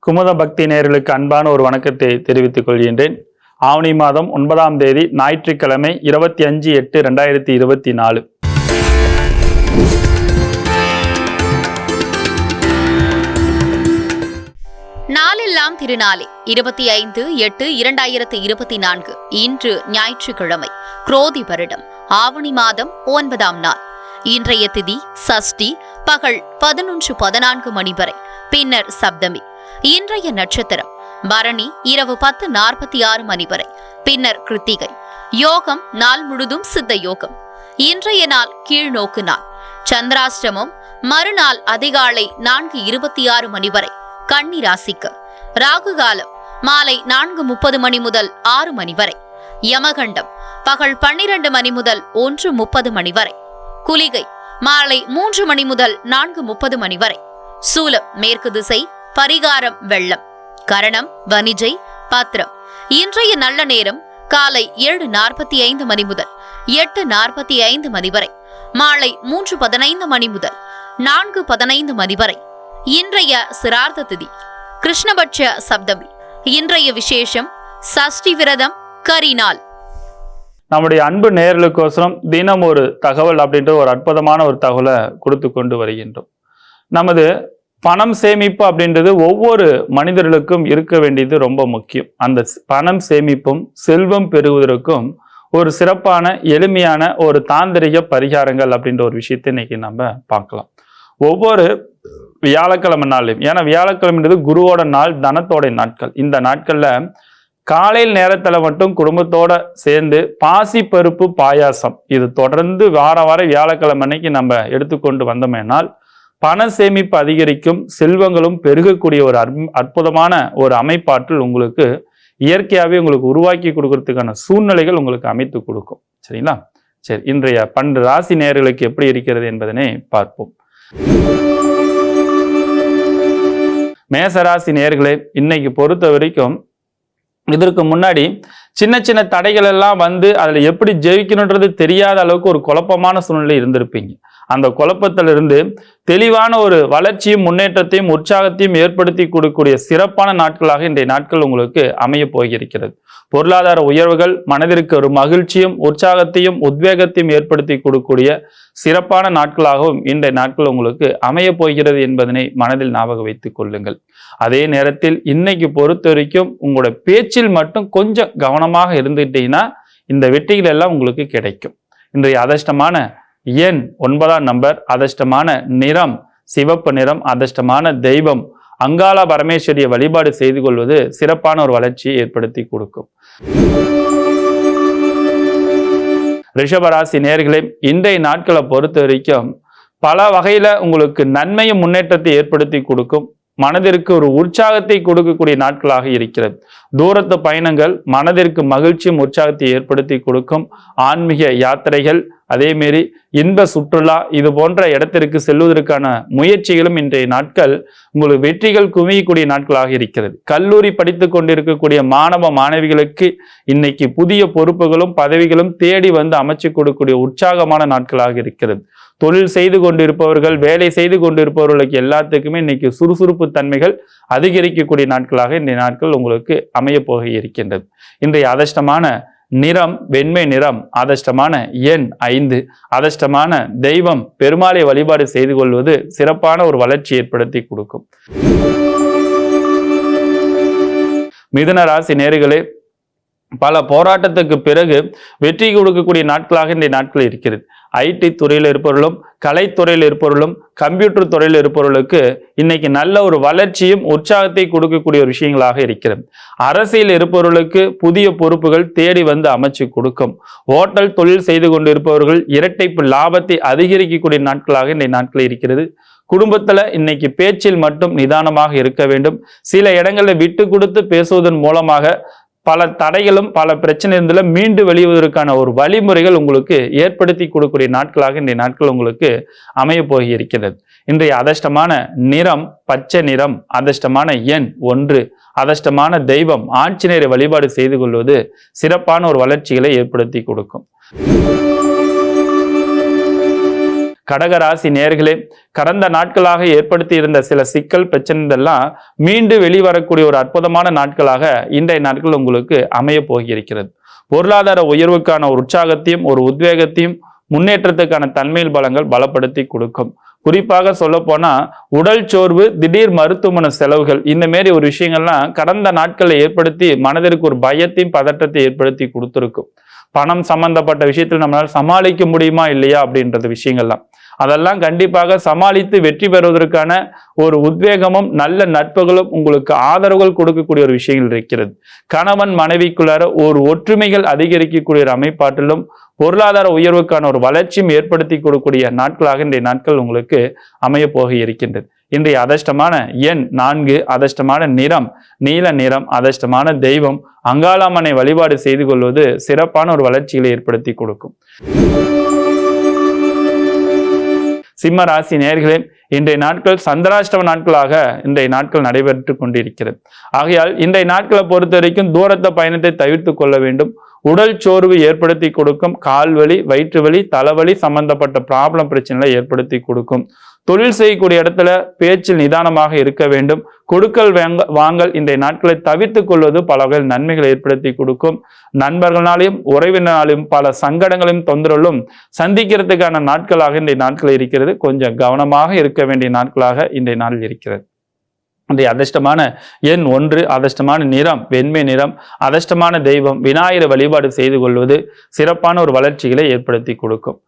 குமுத பக்தி நேயர்களுக்கு அன்பான ஒரு வணக்கத்தை தெரிவித்துக் கொள்கின்றேன். ஆவணி மாதம் 9ஆம் தேதி ஞாயிற்றுக்கிழமை 25/8/2024. நாளெல்லாம் திருநாளே 25/8/2024. இன்று ஞாயிற்றுக்கிழமை, குரோதி வருடம் ஆவணி மாதம் 9ஆம் நாள். இன்றைய திதி சஷ்டி, பகல் 11:14 மணி வரை, பின்னர் சப்தமி. இன்றைய நட்சத்திரம் பரணி, இரவு 10:46 மணி வரை, பின்னர் கிருத்திகை. யோகம் நாள் முழுதும் சித்த யோகம். இன்றைய நாள் கீழ்நோக்கு நாள். சந்திராஷ்டமம் மறுநாள் அதிகாலை 4:26 மணி வரை, கன்னி ராசிக்கு. ராகு காலம் மாலை 4:30 மணி முதல் 6 மணி வரை. யமகண்டம் பகல் 12 மணி முதல் 1:30 மணி வரை. குளிகை மாலை 3 மணி முதல் 4:30 மணி வரை. சூலம் மேற்கு திசை. பரிகாரம் வெள்ளம். கரணம் வணிஜை பத்திரம். இன்றைய நல்ல நேரம் காலை 7:45 மணி முதல் 8:45 மணி வரை. மாலை 3:15 மணி முதல் 4:15 மணி வரை. இன்றைய சிரார்த்த திதி கிருஷ்ணபட்ச சப்தமி. இன்றைய விசேஷம் சஷ்டி விரதம், கரிநாள். நம்முடைய அன்பு நேயர்களுக்கோசரம் தினம் ஒரு தகவல் அப்படின்ற ஒரு அற்புதமான ஒரு தகவலை கொடுத்து கொண்டு வருகின்றோம். நமது பணம் சேமிப்பு அப்படின்றது ஒவ்வொரு மனிதர்களுக்கும் இருக்க வேண்டியது ரொம்ப முக்கியம். அந்த பணம் சேமிப்பும் செல்வம் பெறுவதற்கும் ஒரு சிறப்பான எளிமையான ஒரு தாந்திரிக பரிகாரங்கள் அப்படின்ற ஒரு விஷயத்தை இன்னைக்கு நம்ம பார்க்கலாம். ஒவ்வொரு வியாழக்கிழமை நாளையும், ஏன்னா வியாழக்கிழமைன்றது குருவோட நாள், தனத்தோட நாட்கள். இந்த நாட்கள்ல காலையில் நேரத்துல மட்டும் குடும்பத்தோட சேர்ந்து பாசி பருப்பு பாயாசம் இது தொடர்ந்து வார வியாழக்கிழமை அன்னைக்கு நம்ம எடுத்துக்கொண்டு வந்தோமேனால் பண சேமிப்பு அதிகரிக்கும், செல்வங்களும் பெருகக்கூடிய ஒரு அற்புதமான ஒரு அமைப்பாற்றல் உங்களுக்கு இயற்கையாகவே உங்களுக்கு உருவாக்கி கொடுக்கறதுக்கான சூழ்நிலைகள் உங்களுக்கு அமைத்து கொடுக்கும். சரிங்களா? சரி, இன்றைய 12 ராசி நேயர்களுக்கு எப்படி இருக்கிறது என்பதனை பார்ப்போம். மேசராசி நேயர்களே, இன்னைக்கு பொறுத்த வரைக்கும் இதற்கு முன்னாடி சின்ன சின்ன தடைகள் எல்லாம் வந்து அதில் எப்படி ஜெயிக்கணுன்றது தெரியாத அளவுக்கு ஒரு குழப்பமான சூழ்நிலை இருந்திருப்பீங்க. அந்த குழப்பத்திலிருந்து தெளிவான ஒரு வளர்ச்சியும் முன்னேற்றத்தையும் உற்சாகத்தையும் ஏற்படுத்தி கொடுக்கக்கூடிய சிறப்பான நாட்களாக இன்றைய நாட்கள் உங்களுக்கு அமைய போகிறது. பொருளாதார உயர்வுகள் மனதிற்கு ஒரு மகிழ்ச்சியும் உற்சாகத்தையும் உத்வேகத்தையும் ஏற்படுத்தி கொடுக்கக்கூடிய சிறப்பான நாட்களாகவும் இன்றைய நாட்கள் உங்களுக்கு அமைய போகிறது என்பதனை மனதில் ஞாபகம் வைத்துக் கொள்ளுங்கள். அதே நேரத்தில் இன்னைக்கு பொறுத்த வரைக்கும் உங்களோட பேச்சில் மட்டும் கொஞ்சம் கவனமாக இருந்துட்டீங்கன்னா இந்த வெற்றிகள் எல்லாம் உங்களுக்கு கிடைக்கும். இன்றைய அதிர்ஷ்டமான எண் 9ஆம் நம்பர். அதிர்ஷ்டமான நிறம் சிவப்பு நிறம். அதிர்ஷ்டமான தெய்வம் அங்காள பரமேஸ்வரியை வழிபாடு செய்து கொள்வது சிறப்பான ஒரு வளர்ச்சியை ஏற்படுத்தி கொடுக்கும். ரிஷபராசி நேயர்களே, இன்றைய நாட்களை பொறுத்த வரைக்கும் பல வகையில உங்களுக்கு நன்மையும் முன்னேற்றத்தை ஏற்படுத்தி கொடுக்கும். மனதிற்கு ஒரு உற்சாகத்தை கொடுக்கக்கூடிய நாட்களாக இருக்கிறது. தூரத்து பயணங்கள் மனதிற்கு மகிழ்ச்சியும் உற்சாகத்தை ஏற்படுத்தி கொடுக்கும். ஆன்மீக யாத்திரைகள், அதேமாரி இன்ப சுற்றுலா, இது போன்ற இடத்திற்கு செல்வதற்கான முயற்சிகளும் இன்றைய நாட்கள் உங்களுக்கு வெற்றிகள் குவியக்கூடிய நாட்களாக இருக்கிறது. கல்லூரி படித்து கொண்டிருக்கக்கூடிய மாணவ மாணவிகளுக்கு இன்னைக்கு புதிய பொறுப்புகளும் பதவிகளும் தேடி வந்து அமைச்சு கொடுக்கக்கூடிய உற்சாகமான நாட்களாக இருக்கிறது. தொழில் செய்து கொண்டிருப்பவர்கள், வேலை செய்து கொண்டிருப்பவர்களுக்கு எல்லாத்துக்குமே இன்னைக்கு சுறுசுறுப்பு தன்மைகள் அதிகரிக்கக்கூடிய நாட்களாக இன்றைய நாட்கள் உங்களுக்கு அமைய போக இருக்கின்றது. இன்றைய அதிர்ஷ்டமான நிறம் வெண்மை நிறம். அதிர்ஷ்டமான எண் 5. அதிர்ஷ்டமான தெய்வம் பெருமாளை வழிபாடு செய்து கொள்வது சிறப்பான ஒரு வளர்ச்சி ஏற்படுத்தி கொடுக்கும். மிதுன ராசி நேயர்களே, பல போராட்டத்துக்கு பிறகு வெற்றி கொடுக்கக்கூடிய நாட்களாக இன்றைய நாட்கள் இருக்கிறது. ஐடி துறையில் இருப்பவர்களும், கலைத்துறையில் இருப்பவர்களும், கம்ப்யூட்டர் துறையில் இருப்பவர்களுக்கு இன்னைக்கு நல்ல ஒரு வளர்ச்சியும் உற்சாகத்தை கொடுக்கக்கூடிய ஒரு விஷயங்களாக இருக்கிறது. அரசியல் இருப்பவர்களுக்கு புதிய பொறுப்புகள் தேடி வந்து அமைச்சு கொடுக்கும். ஹோட்டல் தொழில் செய்து கொண்டிருப்பவர்கள் இரட்டைப்பு லாபத்தை அதிகரிக்கக்கூடிய நாட்களாக இன்றைய நாட்கள் இருக்கிறது. குடும்பத்துல இன்னைக்கு பேச்சில் மட்டும் நிதானமாக இருக்க வேண்டும். சில இடங்களில் விட்டு கொடுத்து பேசுவதன் மூலமாக பல தடைகளும் பல பிரச்சனை இருந்ததுல மீண்டு வெளியுவதற்கான ஒரு வழிமுறைகள் உங்களுக்கு ஏற்படுத்தி கொடுக்கக்கூடிய நாட்களாக இன்றைய நாட்கள் உங்களுக்கு அமைய போக இருக்கிறது. இன்றைய அதிர்ஷ்டமான நிறம் பச்சை நிறம். அதிர்ஷ்டமான எண் 1. அதிர்ஷ்டமான தெய்வம் ஆஞ்சநேயரை வழிபாடு செய்து கொள்வது சிறப்பான ஒரு வளர்ச்சிகளை ஏற்படுத்தி கொடுக்கும். கடகராசி நேர்களே, கடந்த நாட்களாக ஏற்படுத்தி இருந்த சில சிக்கல் பிரச்சனைகள்லாம் மீண்டு வெளிவரக்கூடிய ஒரு அற்புதமான நாட்களாக இன்றைய நாட்கள் உங்களுக்கு அமைய போகிறது. பொருளாதார உயர்வுக்கான ஒரு உற்சாகத்தையும் ஒரு உத்வேகத்தையும் முன்னேற்றத்துக்கான தன்மையில் பலங்கள் பலப்படுத்தி கொடுக்கும். குறிப்பாக சொல்ல போனா உடல் சோர்வு, திடீர் மருத்துவமனை செலவுகள், இந்த மாரி ஒரு விஷயங்கள்லாம் கடந்த நாட்களில் ஏற்படுத்தி மனதிற்கு ஒரு பயத்தையும் பதற்றத்தை ஏற்படுத்தி கொடுத்துருக்கும். பணம் சம்பந்தப்பட்ட விஷயத்தில் நம்மளால் சமாளிக்க முடியுமா இல்லையா அப்படின்றது விஷயங்கள்லாம் அதெல்லாம் கண்டிப்பாக சமாளித்து வெற்றி பெறுவதற்கான ஒரு உத்வேகமும் நல்ல நட்புகளும் உங்களுக்கு ஆதரவுகள் கொடுக்கக்கூடிய ஒரு விஷயங்கள் இருக்கிறது. கணவன் மனைவிக்குள்ளார ஒரு ஒற்றுமைகள் அதிகரிக்கக்கூடிய ஒரு அமைப்பாட்டிலும் பொருளாதார உயர்வுக்கான ஒரு வளர்ச்சியும் ஏற்படுத்தி கொடுக்கக்கூடிய நாட்களாக இன்றைய நாட்கள் உங்களுக்கு அமைய போக இருக்கின்றது. இன்றைய அதிர்ஷ்டமான எண் 4, அதிர்ஷ்டமான நிறம் நீல நிறம், அதிர்ஷ்டமான தெய்வம் அங்காளம்மனை வழிபாடு செய்து கொள்வது சிறப்பான ஒரு வளர்ச்சிகளை ஏற்படுத்தி கொடுக்கும். சிம்ம ராசி நேயர்களே, இன்றைய நாட்கள் சந்திராஷ்டம நாட்களாக இன்றைய நாட்கள் நடைபெற்று கொண்டிருக்கிறது. ஆகையால் இன்றைய நாட்களை பொறுத்த வரைக்கும் தூரத்த பயணத்தை தவிர்த்து கொள்ள வேண்டும். உடல் சோர்வு ஏற்படுத்தி கொடுக்கும். கால்வலி, வயிற்று வலி, தலைவலி சம்பந்தப்பட்ட ப்ராப்ளம் பிரச்சனைகளை ஏற்படுத்தி கொடுக்கும். தொழில் செய்யக்கூடிய இடத்துல பேச்சில் நிதானமாக இருக்க வேண்டும். கொடுக்கல் வாங்கல் இன்றைய நாட்களை தவிர்த்து கொள்வது பல வகை நன்மைகளை ஏற்படுத்தி கொடுக்கும். நண்பர்களாலையும் உறவினராலையும் பல சங்கடங்களையும் தொந்தரவும் சந்திக்கிறதுக்கான நாட்களாக இன்றைய நாட்கள் இருக்கிறது. கொஞ்சம் கவனமாக இருக்க வேண்டிய நாட்களாக இன்றைய நாள் இருக்கிறது. இன்றைய அதிர்ஷ்டமான எண் 1, அதிர்ஷ்டமான நிறம் வெண்மை நிறம், அதிர்ஷ்டமான தெய்வம் விநாயகரை வழிபாடு செய்து கொள்வது சிறப்பான ஒரு வளர்ச்சிகளை ஏற்படுத்தி கொடுக்கும்.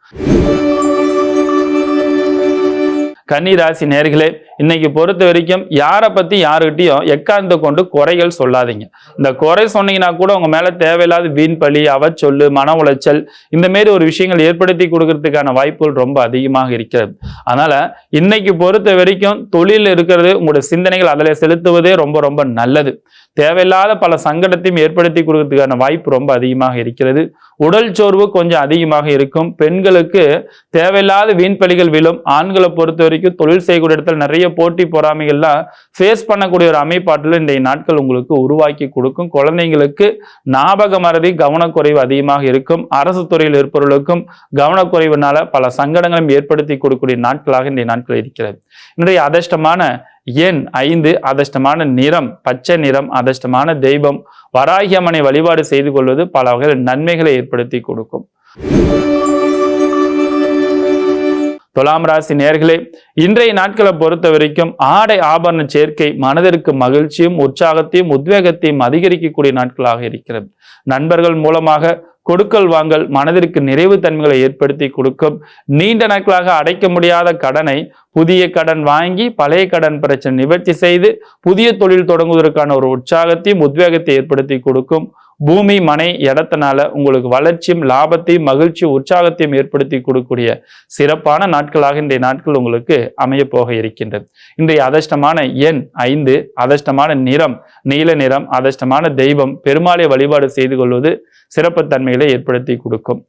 கன்னிராசி நேர்களே, இன்னைக்கு பொறுத்த வரைக்கும் யாரை பத்தி யாருக்கிட்டையும் எக்காரணத்தை கொண்டு குறைகள் சொல்லாதீங்க. இந்த குறை சொன்னீங்கன்னா கூட உங்க மேல தேவையில்லாத வீண் பழி, அவச்சொல்லு, மன உளைச்சல் இந்த மாரி ஒரு விஷயங்கள் ஏற்படுத்தி கொடுக்கறதுக்கான வாய்ப்புகள் ரொம்ப அதிகமாக இருக்கிறது. அதனால இன்னைக்கு பொறுத்த வரைக்கும் தொழில் இருக்கிறது, உங்களுடைய சிந்தனைகள் அதில் செலுத்துவதே ரொம்ப ரொம்ப நல்லது. தேவையில்லாத பல சங்கடத்தையும் ஏற்படுத்தி கொடுக்கறதுக்கான வாய்ப்பு ரொம்ப அதிகமாக இருக்கிறது. உடல் சோர்வு கொஞ்சம் அதிகமாக இருக்கும். பெண்களுக்கு தேவையில்லாத வீண்பலிகள் விழும். ஆண்களை பொறுத்த வரைக்கும் தொழில் செய்யக்கூடிய இடத்துல நிறைய போட்டி பொறாமைகள்லாம் ஃபேஸ் பண்ணக்கூடிய ஒரு அமைப்பாட்டில் இன்றைய நாட்கள் உங்களுக்கு உருவாக்கி கொடுக்கும். குழந்தைங்களுக்கு ஞாபக மறதி, கவனக்குறைவு அதிகமாக இருக்கும். அரசு துறையில் இருப்பவர்களுக்கும் கவனக்குறைவுனால பல சங்கடங்களும் ஏற்படுத்தி கொடுக்கக்கூடிய நாட்களாக இன்றைய நாட்கள் இருக்கிறது. இன்றைய அதிர்ஷ்டமான எண் 5, அதிர்ஷ்டமான நிறம் பச்சை நிறம், அதிர்ஷ்டமான தெய்வம் வராகி அம்மனை வழிபாடு செய்து கொள்வது பல வகையில் நன்மைகளை ஏற்படுத்தி கொடுக்கும். துலாம் ராசி நேர்களே, இன்றைய நாட்களை பொறுத்த வரைக்கும் ஆடை ஆபரண சேர்க்கை மனதிற்கு மகிழ்ச்சியும் உற்சாகத்தையும் உத்வேகத்தையும் அதிகரிக்கக்கூடிய நாட்களாக இருக்கிறது. நண்பர்கள் மூலமாக கொடுக்கல் வாங்கல் மனதிற்கு நிறைவு தன்மைகளை ஏற்படுத்தி கொடுக்கும். நீண்ட நாட்களாக அடைக்க முடியாத கடனை புதிய கடன் வாங்கி பழைய கடன் பிரச்சனை நிவர்த்தி செய்து புதிய தொழில் தொடங்குவதற்கான ஒரு உற்சாகத்தையும் உத்வேகத்தை ஏற்படுத்தி கொடுக்கும். பூமி மனை இடத்தினால உங்களுக்கு வளர்ச்சியும் லாபத்தையும் மகிழ்ச்சியும் உற்சாகத்தையும் ஏற்படுத்தி கொடுக்கக்கூடிய சிறப்பான நாட்களாக இன்றைய நாட்கள் உங்களுக்கு அமைய போக இருக்கின்றது. இன்றைய அதிர்ஷ்டமான எண் 5, அதிர்ஷ்டமான நிறம் நீல நிறம், அதிர்ஷ்டமான தெய்வம் பெருமாளை வழிபாடு செய்து கொள்வது சிறப்பு தன்மைகளை ஏற்படுத்தி கொடுக்கும்.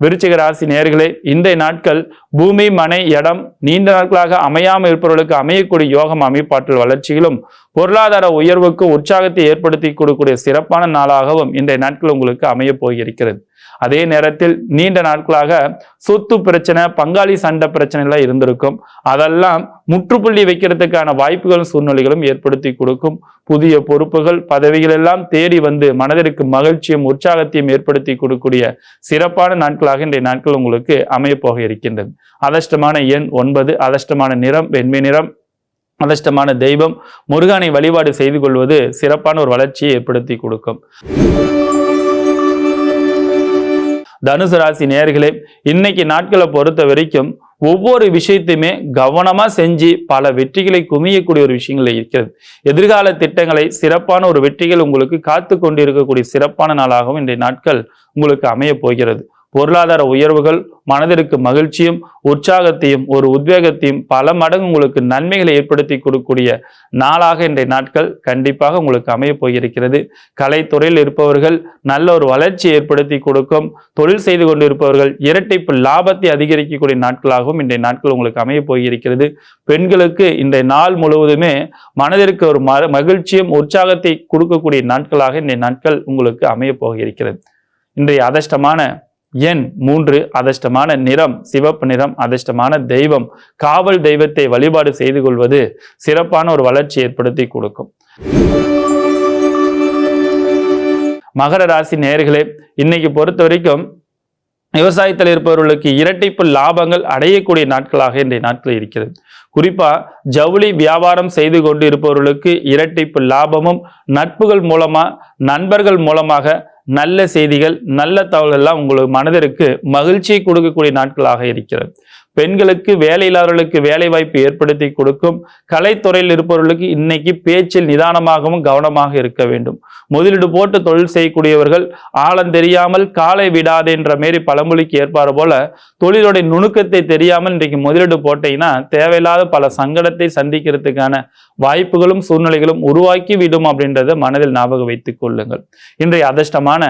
விருச்சிக ராசி நேயர்களே, இன்றைய நாட்கள் பூமி மனை இடம் நீண்ட நாட்களாக அமையாமல் இருப்பவர்களுக்கு அமையக்கூடிய யோகம் அமைப்பாற்றல் வளர்ச்சிகளும் பொருளாதார உயர்வுக்கு உற்சாகத்தை ஏற்படுத்தி கொடுக்கக்கூடிய சிறப்பான நாளாகவும் இன்றைய நாட்கள் உங்களுக்கு அமைய போயிருக்கிறது. அதே நேரத்தில் நீண்ட நாட்களாக சொத்து பிரச்சனை, பங்காளி சண்டை பிரச்சனை எல்லாம் இருந்திருக்கும். அதெல்லாம் முற்றுப்புள்ளி வைக்கிறதுக்கான வாய்ப்புகளும் சூழ்நிலைகளும் ஏற்படுத்தி கொடுக்கும். புதிய பொறுப்புகள் பதவிகள் எல்லாம் தேடி வந்து மனதிற்கு மகிழ்ச்சியும் உற்சாகத்தையும் ஏற்படுத்தி கொடுக்கக்கூடிய சிறப்பான நாட்களாக இன்றைய நாட்கள் உங்களுக்கு அமைய போக இருக்கின்றது. அதிர்ஷ்டமான எண் 9, அதிர்ஷ்டமான நிறம் வெண்மை நிறம், அதிர்ஷ்டமான தெய்வம் முருகனை வழிபாடு செய்து கொள்வது சிறப்பான ஒரு வளர்ச்சியை ஏற்படுத்தி கொடுக்கும். தனுசு ராசி நேயர்களே, இன்னைக்கு நாட்களை பொறுத்த வரைக்கும் ஒவ்வொரு விஷயத்தையுமே கவனமா செஞ்சு பல வெற்றிகளை குமியக்கூடிய ஒரு விஷயங்கள் இருக்கிறது. எதிர்கால திட்டங்களை சிறப்பான ஒரு வெற்றிகள் உங்களுக்கு காத்து கொண்டிருக்கக்கூடிய சிறப்பான நாளாகவும் இன்றைய நாட்கள் உங்களுக்கு அமைய போகிறது. பொருளாதார உயர்வுகள் மனதிற்கு மகிழ்ச்சியும் உற்சாகத்தையும் ஒரு உத்வேகத்தையும் பல மடங்கு உங்களுக்கு நன்மைகளை ஏற்படுத்தி கொடுக்கக்கூடிய நாளாக இன்றைய நாட்கள் கண்டிப்பாக உங்களுக்கு அமைய போயிருக்கிறது. கலைத்துறையில் இருப்பவர்கள் நல்ல ஒரு வளர்ச்சியை ஏற்படுத்தி கொடுக்கும். தொழில் செய்து கொண்டிருப்பவர்கள் இரட்டைப்பு லாபத்தை அதிகரிக்கக்கூடிய நாட்களாகவும் இன்றைய நாட்கள் உங்களுக்கு அமைய போயிருக்கிறது. பெண்களுக்கு இன்றைய நாள் முழுவதுமே மனதிற்கு ஒரு மகிழ்ச்சியும் உற்சாகத்தை கொடுக்கக்கூடிய நாட்களாக இன்றைய நாட்கள் உங்களுக்கு அமைய போயிருக்கிறது. இன்றைய அதிர்ஷ்டமான எண் 3 அதிர்ஷ்டமான நிறம் சிவப்பு நிறம், அதிர்ஷ்டமான தெய்வம் காவல் தெய்வத்தை வழிபாடு செய்து கொள்வது சிறப்பான ஒரு வளர்ச்சி ஏற்படுத்தி கொடுக்கும். மகர ராசி நேயர்களே, இன்னைக்கு பொறுத்த வரைக்கும் விவசாயத்தில் இருப்பவர்களுக்கு இரட்டிப்பு லாபங்கள் அடையக்கூடிய நாட்களாக இன்றைய நாட்கள் இருக்கிறது. குறிப்பா ஜவுளி வியாபாரம் செய்து கொண்டு இருப்பவர்களுக்கு இரட்டிப்பு லாபமும், நட்புகள் மூலமா நண்பர்கள் மூலமாக நல்ல செய்திகள் நல்ல தகவல்கள் எல்லாம் உங்களுக்கு மனதிற்கு மகிழ்ச்சியை கொடுக்கக்கூடிய நாட்களாக இருக்கிறது. பெண்களுக்கு வேலை இல்லாதவர்களுக்கு வேலை வாய்ப்பு ஏற்படுத்தி கொடுக்கும். கலைத்துறையில் இருப்பவர்களுக்கு இன்னைக்கு பேச்சில் நிதானமாகவும் கவனமாக இருக்க வேண்டும். முதலீடு போட்டு தொழில் செய்யக்கூடியவர்கள் ஆழம் தெரியாமல் காலை விடாதே என்ற மாரி பழமொழிக்கு ஏற்பாடு போல தொழிலுடைய நுணுக்கத்தை தெரியாமல் இன்றைக்கு முதலீடு போட்டீங்கன்னா தேவையில்லாத பல சங்கடத்தை சந்திக்கிறதுக்கான வாய்ப்புகளும் சூழ்நிலைகளும் உருவாக்கி விடும் அப்படின்றத மனதில் ஞாபகம் வைத்துக் கொள்ளுங்கள். இன்றைய அதிர்ஷ்டமான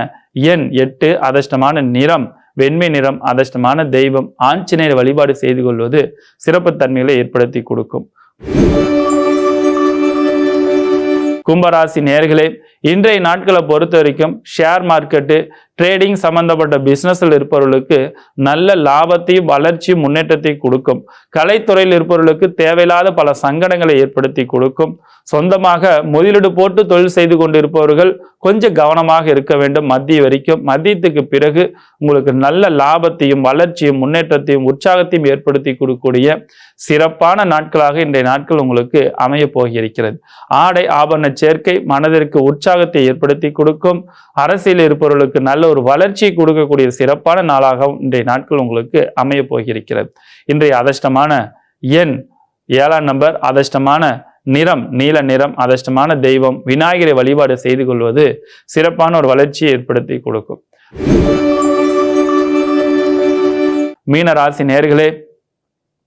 எண் 8, அதிர்ஷ்டமான நிறம் வெண்மை நிறம், அதிர்ஷ்டமான தெய்வம் ஆஞ்சநேயர் வழிபாடு செய்து கொள்வது சிறப்பு தன்மைகளை ஏற்படுத்தி கொடுக்கும். கும்பராசி நேயர்களே, இன்றைய நாட்களை பொறுத்த வரைக்கும் ஷேர் மார்க்கெட்டு ட்ரேடிங் சம்பந்தப்பட்ட பிசினஸ்ல இருப்பவர்களுக்கு நல்ல லாபத்தையும் வளர்ச்சியும் முன்னேற்றத்தையும் கொடுக்கும். கலைத்துறையில் இருப்பவர்களுக்கு தேவையில்லாத பல சங்கடங்களை ஏற்படுத்தி கொடுக்கும். சொந்தமாக முதலீடு போட்டு தொழில் செய்து கொண்டு இருப்பவர்கள் கொஞ்சம் கவனமாக இருக்க வேண்டும். மதியத்துக்கு பிறகு உங்களுக்கு நல்ல லாபத்தையும் வளர்ச்சியும் முன்னேற்றத்தையும் உற்சாகத்தையும் ஏற்படுத்தி கொடுக்கக்கூடிய சிறப்பான நாட்களாக இன்றைய நாட்கள் உங்களுக்கு அமைய போகிறது. ஆடை ஆபரண சேர்க்கை மனதிற்கு உற்சாகத்தை ஏற்படுத்தி கொடுக்கும். அரசியல் இருப்பவர்களுக்கு நல்ல ஒரு வளர்ச்சியை கொடுக்கக்கூடிய சிறப்பான நாளாக இன்றைய நாட்கள் உங்களுக்கு அமைய போகிறது. இன்றைய அதிர்ஷ்டமான எண் 7ஆம் நம்பர், அதிர்ஷ்டமான நிறம் நீல நிறம், அதிர்ஷ்டமான தெய்வம் விநாயகரை வழிபாடு செய்து கொள்வது சிறப்பான ஒரு வளர்ச்சியை ஏற்படுத்தி கொடுக்கும். மீன ராசி நேயர்களே,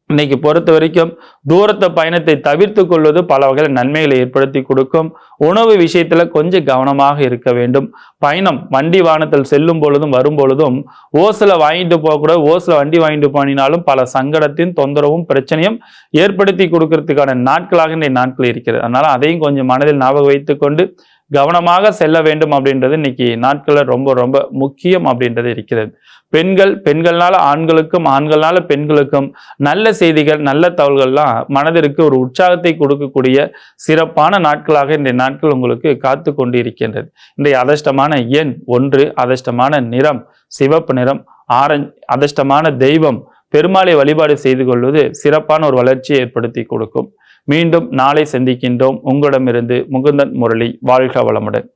இன்னைக்கு பொறுத்த வரைக்கும் தூரத்து பயணத்தை தவிர்த்து கொள்வது பல வகையில் நன்மைகளை ஏற்படுத்தி கொடுக்கும். உணவு விஷயத்துல கொஞ்சம் கவனமாக இருக்க வேண்டும். பயணம் வண்டி வாகனத்தில் செல்லும் பொழுதும் வரும் பொழுதும் ஓசில வாங்கிட்டு போகக்கூடாது. ஓசில வண்டி வாங்கிட்டு போனினாலும் பல சங்கடத்தின் தொந்தரவும் பிரச்சனையும் ஏற்படுத்தி கொடுக்கறதுக்கான நாட்களாக இன்றைய நாட்கள் இருக்கிறது. அதனால அதையும் கொஞ்சம் மனதில் ஞாபகம் வைத்துக் கொண்டு கவனமாக செல்ல வேண்டும் அப்படின்றது இன்னைக்கு நாட்கள்ல ரொம்ப ரொம்ப முக்கியம் அப்படின்றது இருக்கிறது. பெண்கள்னால ஆண்களுக்கும் ஆண்கள்னால பெண்களுக்கும் நல்ல செய்திகள் நல்ல தகவல்கள்லாம் மனதிற்கு ஒரு உற்சாகத்தை கொடுக்கக்கூடிய சிறப்பான நாட்களாக இன்றைய நாட்கள் உங்களுக்கு காத்து கொண்டு இருக்கின்றது. இன்றைய அதிர்ஷ்டமான எண் 1, அதிர்ஷ்டமான நிறம் சிவப்பு நிறம், ஆரஞ்சு, அதிர்ஷ்டமான தெய்வம் பெருமாளை வழிபாடு செய்து கொள்வது சிறப்பான ஒரு வளர்ச்சியை ஏற்படுத்தி கொடுக்கும். மீண்டும் நாளை சந்திக்கின்றோம். உங்களிடமிருந்து முகுந்தன் முரளி. வாழ்க வளமுடன்.